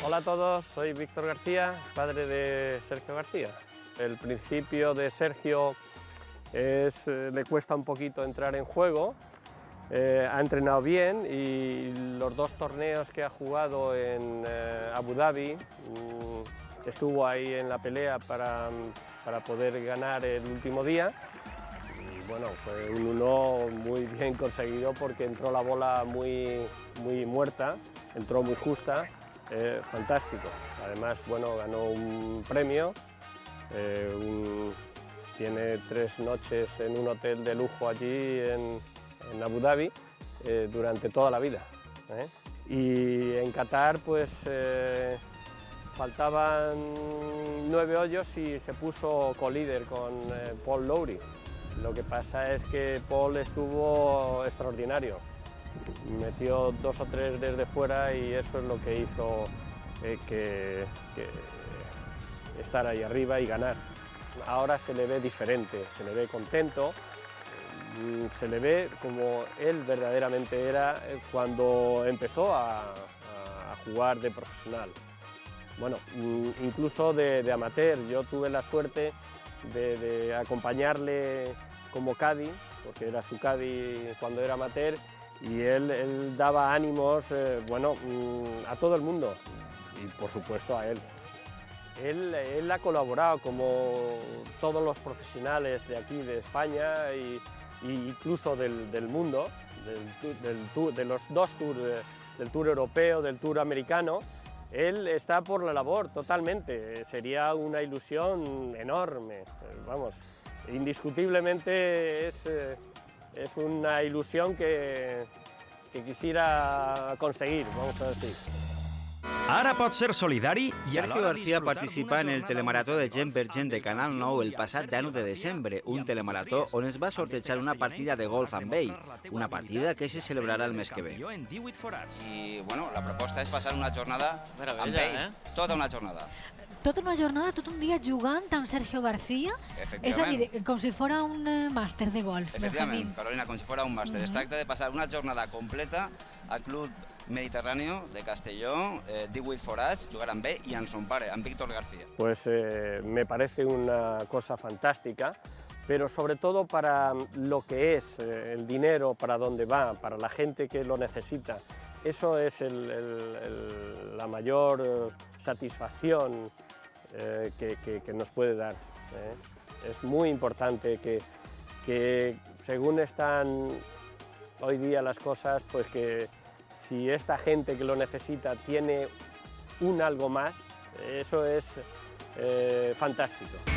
Hola a todos, soy Víctor García, padre de Sergio García. El principio de Sergio le cuesta un poquito entrar en juego, ha entrenado bien y los dos torneos que ha jugado en Abu Dhabi estuvo ahí en la pelea para poder ganar el último día. Y bueno, fue un 1 muy bien conseguido porque entró la bola muy muerta, entró muy justa. Fantástico. Además, bueno, ganó un premio, tiene 3 noches en un hotel de lujo allí en Abu Dhabi durante toda la vida. Y en Qatar, pues faltaban 9 hoyos y se puso colíder con Paul Lawrie. Lo que pasa es que Paul estuvo extraordinario. Metió 2 o 3 desde fuera y eso es lo que hizo que estar ahí arriba y ganar. Ahora se le ve diferente, se le ve contento, se le ve como él verdaderamente era cuando empezó a jugar de profesional. Bueno, incluso de amateur. Yo tuve la suerte de acompañarle como caddy, porque era su caddy cuando era amateur, y él daba ánimos a todo el mundo y por supuesto a él. Él ha colaborado como todos los profesionales de aquí, de España e incluso del mundo, de los 2 tours, del tour europeo, del tour americano. Él está por la labor totalmente, sería una ilusión enorme, vamos, indiscutiblemente es una ilusión que quisiera conseguir, vamos a decir. Ara pots ser solidari i Sergio García participa en el telemarató de Gent per Gent de Canal 9 el passat 10 de desembre, un telemarató on es va sortejar una partida de golf amb ell, una partida que se celebrarà el mes que ve. I bueno, la proposta és passar una jornada amb ell, tota una jornada. Tota una jornada, tot un dia jugant amb Sergio García, és a dir, com si fos un màster de golf. Efectivament, Carolina, com si fos un màster. Es tracta de passar una jornada completa al Club Mediterráneo de Castelló, 18 forats, jugar amb ell i amb son pare, amb Víctor García. Pues me parece una cosa fantástica, pero sobre todo para lo que es el dinero, para dónde va, para la gente que lo necesita. Eso es la mayor satisfacción que nos puede dar. Es muy importante que según están hoy día las cosas, pues que si esta gente que lo necesita tiene algo más, eso es fantástico.